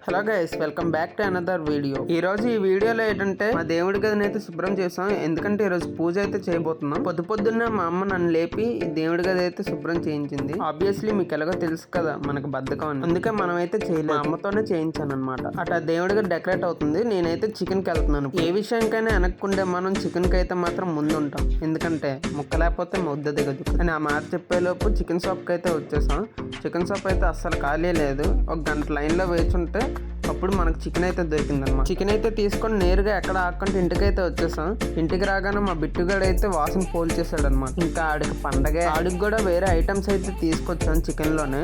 Hello guys, welcome back to another video. ఈ రోజు ఈ వీడియోలో ఏంటంటే మా దేవుడి గదిని అయితే శుభ్రం చేసాం. ఎందుకంటే ఈ రోజు పూజ అయితే చేయబోతున్నాం. పొద్దున్నే మా అమ్మ నన్ను లేపి ఈ దేవుడి గది అయితే శుభ్రం చేయించింది. ఆబ్వియస్లీ మీకు ఎలాగో తెలుసు కదా మనకు బద్ధకం అని, అందుకే మనం అయితే చేయలేదు. మా అమ్మతోనే చేయించాను అనమాట. అట్లా దేవుడి గది డెకరేట్ అవుతుంది. నేనైతే చికెన్ కి వెళ్తున్నాను. ఏ విషయానికైనా వెనక్కుండే మనం చికెన్ కి అయితే మాత్రం ముందు ఉంటాం. ఎందుకంటే ముక్క లేకపోతే ముద్ద దిగదు అని ఆ మాట చెప్పేలోపు చికెన్ షాప్ కి అయితే వచ్చేసాం. చికెన్ షాప్ అయితే అస్సలు ఖాళీ లేదు. ఒక గంట లైన్ లో వేచుంటే అప్పుడు మనకు చికెన్ అయితే దొరికిందన్నమాట. చికెన్ అయితే తీసుకొని నేరుగా ఎక్కడ ఆకుండా ఇంటికైతే వచ్చేసాం. ఇంటికి రాగానే మా బిట్టుగాడు అయితే వాసన పోల్ చేశాడు అనమాట. ఇంకా ఆడికి పండగే. ఆడికి కూడా వేరే ఐటమ్స్ అయితే తీసుకొచ్చాం చికెన్ లోనే,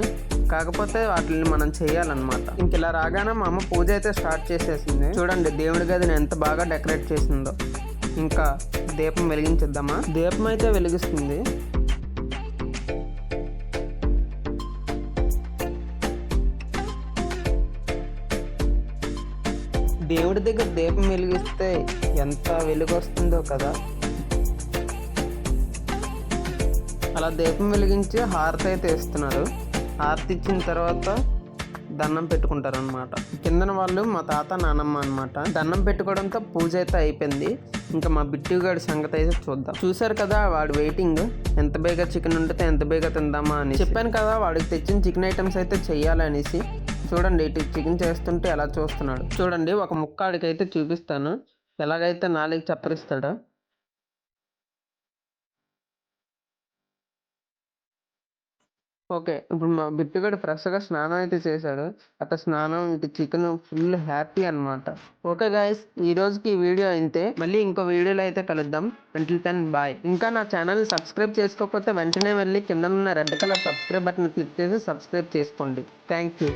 కాకపోతే వాటిని మనం చేయాలన్నమాట. ఇంక ఇలా రాగానే మా అమ్మ పూజ అయితే స్టార్ట్ చేసేసింది. చూడండి దేవుడి గదిని ఎంత బాగా డెకరేట్ చేసిందో. ఇంకా దీపం వెలిగించేద్దామా? దీపం అయితే వెలిగిస్తుంది. దేవుడి దగ్గర దీపం వెలిగిస్తే ఎంత వెలుగు వస్తుందో కదా. అలా దీపం వెలిగించి హారతి అయితే ఇస్తున్నారు. హారతి ఇచ్చిన తర్వాత దండం పెట్టుకుంటారు అనమాట. కిందన వాళ్ళు మా తాత నానమ్మ అనమాట. దండం పెట్టుకోవడంతో పూజ అయితే అయిపోయింది. ఇంకా మా బిట్టుగాడి సంగతి అయితే చూద్దాం. చూసారు కదా వాడు వెయిటింగ్, ఎంత బేగా చికెన్ ఉంటే ఎంత బేగా తిందామా అని. చెప్పాను కదా వాడికి తెచ్చిన చికెన్ ఐటమ్స్ అయితే చెయ్యాలనేసి. చూడండి ఇటు చికెన్ చేస్తుంటే ఎలా చూస్తున్నాడు. చూడండి ఒక ముక్క ఆడికైతే చూపిస్తాను, ఎలాగైతే నాలుగు చప్పరిస్తాడో. ఓకే, ఇప్పుడు మా బిట్టుగడు ఫ్రెష్గా స్నానం అయితే చేశాడు. అట్లా స్నానం ఇటు చికెన్ ఫుల్ హ్యాపీ అనమాట. ఓకే గాయస్, ఈ రోజుకి ఈ వీడియో అయితే మళ్ళీ ఇంకో వీడియోలో అయితే కలుద్దాం. Until then bye. ఇంకా నా ఛానల్ సబ్స్క్రైబ్ చేసుకోకపోతే వెంటనే వెళ్ళి కింద ఉన్న red colour subscribe button click చేసి సబ్స్క్రైబ్ చేసుకోండి. Thank you.